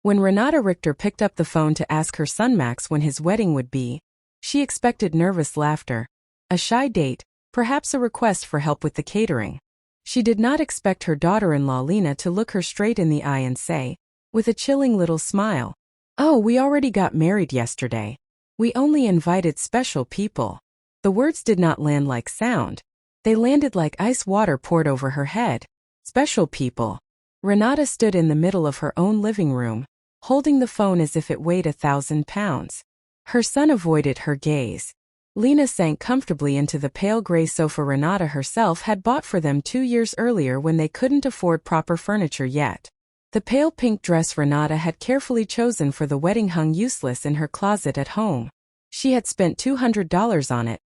When Renata Richter picked up the phone to ask her son Max when his wedding would be, she expected nervous laughter, a shy date, perhaps a request for help with the catering. She did not expect her daughter-in-law Lena to look her straight in the eye and say, with a chilling little smile, "Oh, we already got married yesterday. We only invited special people." The words did not land like sound. They landed like ice water poured over her head. Special people. Renata stood in the middle of her own living room, holding the phone as if it weighed 1,000 pounds. Her son avoided her gaze. Lena sank comfortably into the pale gray sofa Renata herself had bought for them 2 years earlier when they couldn't afford proper furniture yet. The pale pink dress Renata had carefully chosen for the wedding hung useless in her closet at home. She had spent $200 on it,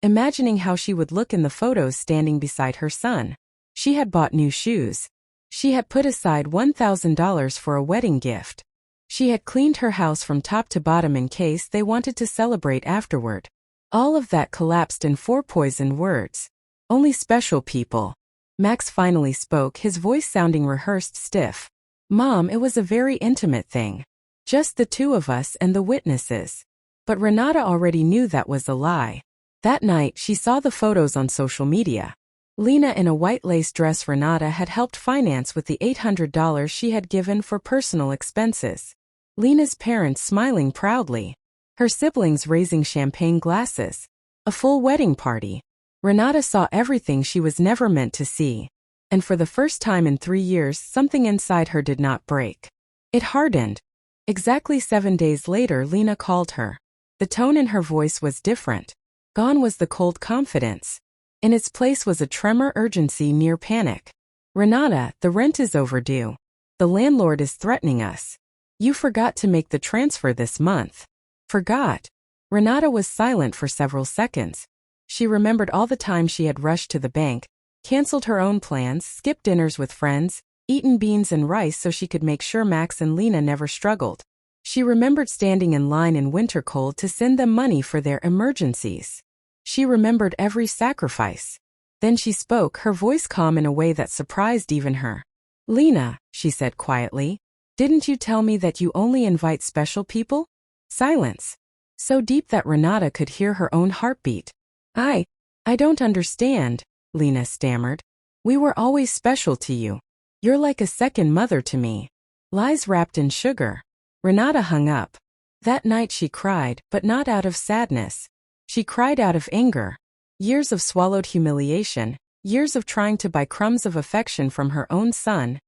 imagining how she would look in the photos standing beside her son. She had bought new shoes. She had put aside $1,000 for a wedding gift. She had cleaned her house from top to bottom in case they wanted to celebrate afterward. All of that collapsed in 4 poisoned words. Only special people. Max finally spoke, his voice sounding rehearsed, stiff. "Mom, it was a very intimate thing. Just the 2 of us and the witnesses." But Renata already knew that was a lie. That night, she saw the photos on social media. Lena in a white lace dress Renata had helped finance with the $800 she had given for personal expenses. Lena's parents smiling proudly. Her siblings raising champagne glasses. A full wedding party. Renata saw everything she was never meant to see. And for the first time in 3 years, something inside her did not break. It hardened. Exactly 7 days later, Lena called her. The tone in her voice was different. Gone was the cold confidence. In its place was a tremor, urgency, near panic. "Renata, the rent is overdue. The landlord is threatening us. You forgot to make the transfer this month." Forgot. Renata was silent for several seconds. She remembered all the time she had rushed to the bank, canceled her own plans, skipped dinners with friends, eaten beans and rice so she could make sure Max and Lena never struggled. She remembered standing in line in winter cold to send them money for their emergencies. She remembered every sacrifice. Then she spoke, her voice calm in a way that surprised even her. "Lena," she said quietly, "didn't you tell me that you only invite special people?" Silence. So deep that Renata could hear her own heartbeat. I don't understand," Lena stammered. "We were always special to you. You're like a second mother to me." Lies wrapped in sugar. Renata hung up. That night she cried, but not out of sadness. She cried out of anger. Years of swallowed humiliation, years of trying to buy crumbs of affection from her own son,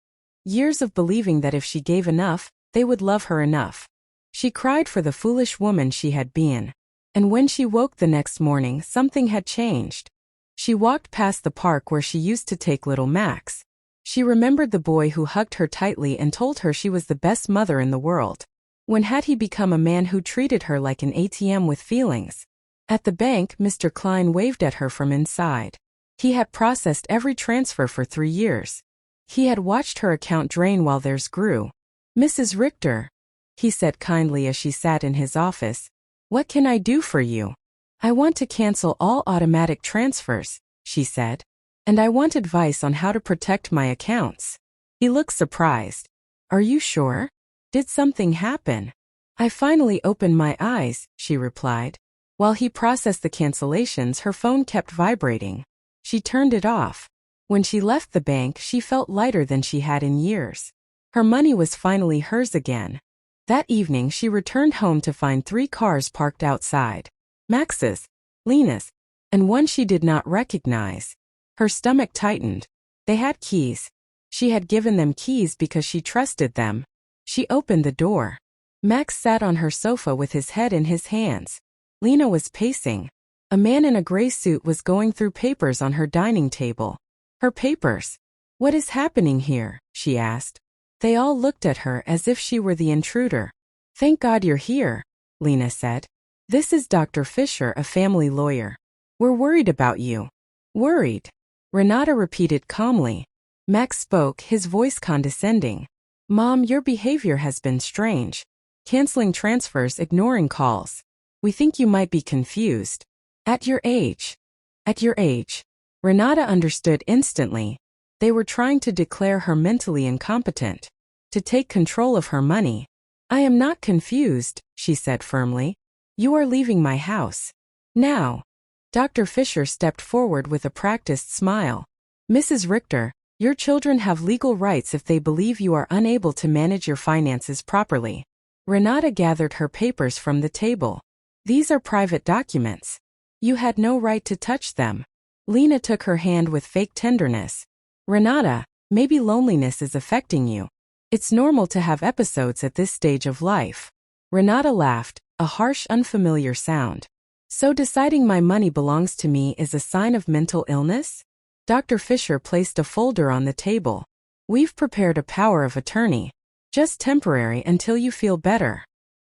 years of believing that if she gave enough, they would love her enough. She cried for the foolish woman she had been. And when she woke the next morning, something had changed. She walked past the park where she used to take little Max. She remembered the boy who hugged her tightly and told her she was the best mother in the world. When had he become a man who treated her like an ATM with feelings? At the bank, Mr. Klein waved at her from inside. He had processed every transfer for 3 years. He had watched her account drain while theirs grew. "Mrs. Richter," he said kindly as she sat in his office, "what can I do for you?" "I want to cancel all automatic transfers," she said. "And I want advice on how to protect my accounts." He looked surprised. "Are you sure? Did something happen?" "I finally opened my eyes," she replied. While he processed the cancellations, her phone kept vibrating. She turned it off. When she left the bank, she felt lighter than she had in years. Her money was finally hers again. That evening she returned home to find 3 cars parked outside. Max's, Lena's, and one she did not recognize. Her stomach tightened. They had keys. She had given them keys because she trusted them. She opened the door. Max sat on her sofa with his head in his hands. Lena was pacing. A man in a gray suit was going through papers on her dining table. Her papers. "What is happening here?" she asked. They all looked at her as if she were the intruder. "Thank God you're here," Lena said. "This is Dr. Fisher, a family lawyer. We're worried about you." "Worried?" Renata repeated calmly. Max spoke, his voice condescending. "Mom, your behavior has been strange. Canceling transfers, ignoring calls. We think you might be confused. At your age." At your age. Renata understood instantly. They were trying to declare her mentally incompetent. To take control of her money. I am not confused, she said firmly. You are leaving my house. Now. Dr. Fisher stepped forward with a practiced smile. Mrs. Richter, your children have legal rights if they believe you are unable to manage your finances properly. Renata gathered her papers from the table. These are private documents. You had no right to touch them. Lena took her hand with fake tenderness. Renata, maybe loneliness is affecting you. It's normal to have episodes at this stage of life. Renata laughed, a harsh, unfamiliar sound. So deciding my money belongs to me is a sign of mental illness? Dr. Fisher placed a folder on the table. We've prepared a power of attorney. Just temporary until you feel better.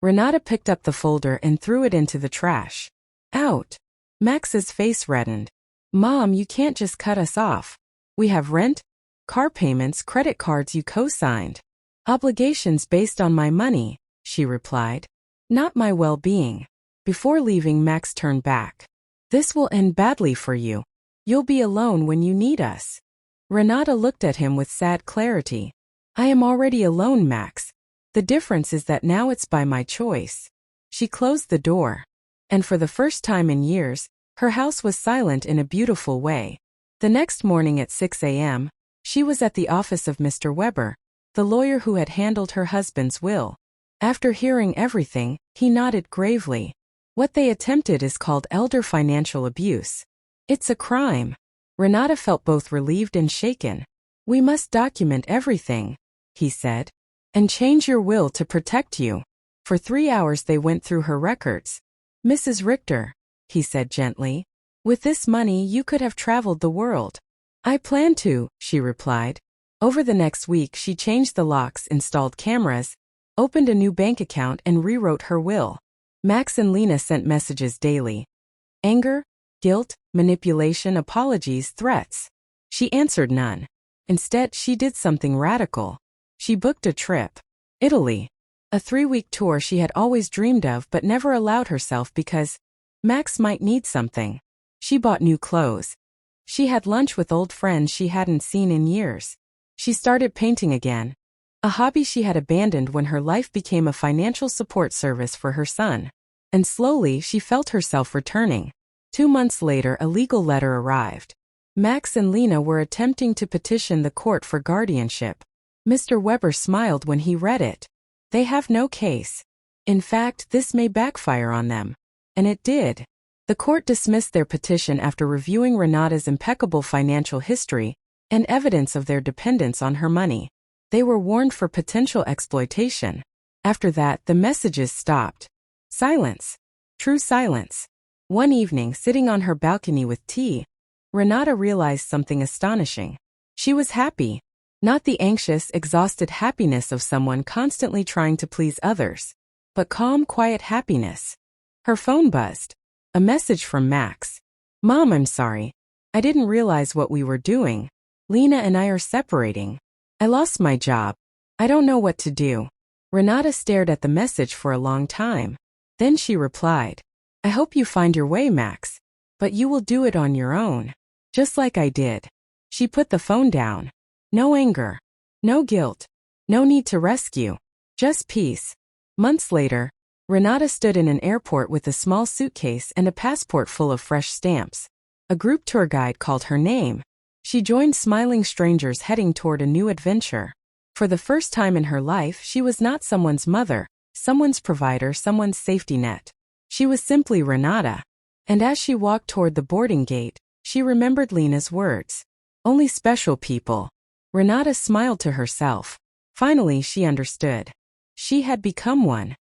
Renata picked up the folder and threw it into the trash. Out. Max's face reddened. Mom, you can't just cut us off. We have rent, car payments, credit cards you co-signed. Obligations based on my money, she replied. Not my well-being. Before leaving, Max turned back. This will end badly for you. You'll be alone when you need us. Renata looked at him with sad clarity. I am already alone, Max. The difference is that now it's by my choice. She closed the door. And for the first time in years, her house was silent in a beautiful way. The next morning at 6 a.m., she was at the office of Mr. Weber, the lawyer who had handled her husband's will. After hearing everything, he nodded gravely. What they attempted is called elder financial abuse. It's a crime. Renata felt both relieved and shaken. We must document everything, he said, and change your will to protect you. For 3 hours they went through her records. Mrs. Richter, he said gently, with this money you could have traveled the world. I plan to, she replied. Over the next week she changed the locks, installed cameras, opened a new bank account and rewrote her will. Max and Lena sent messages daily. Anger, guilt, manipulation, apologies, threats. She answered none. Instead, she did something radical. She booked a trip. Italy. A 3-week tour she had always dreamed of but never allowed herself because Max might need something. She bought new clothes. She had lunch with old friends she hadn't seen in years. She started painting again. A hobby she had abandoned when her life became a financial support service for her son. And slowly she felt herself returning. 2 months later a legal letter arrived. Max and Lena were attempting to petition the court for guardianship. Mr. Weber smiled when he read it. They have no case. In fact, this may backfire on them. And it did. The court dismissed their petition after reviewing Renata's impeccable financial history and evidence of their dependence on her money. They were warned for potential exploitation. After that, the messages stopped. Silence. True silence. One evening, sitting on her balcony with tea, Renata realized something astonishing. She was happy. Not the anxious, exhausted happiness of someone constantly trying to please others, but calm, quiet happiness. Her phone buzzed. A message from Max. Mom, I'm sorry. I didn't realize what we were doing. Lena and I are separating. I lost my job. I don't know what to do. Renata stared at the message for a long time. Then she replied, I hope you find your way, Max. But you will do it on your own. Just like I did. She put the phone down. No anger. No guilt. No need to rescue. Just peace. Months later, Renata stood in an airport with a small suitcase and a passport full of fresh stamps. A group tour guide called her name. She joined smiling strangers heading toward a new adventure. For the first time in her life, she was not someone's mother, someone's provider, someone's safety net. She was simply Renata. And as she walked toward the boarding gate, she remembered Lena's words. Only special people. Renata smiled to herself. Finally, she understood. She had become one.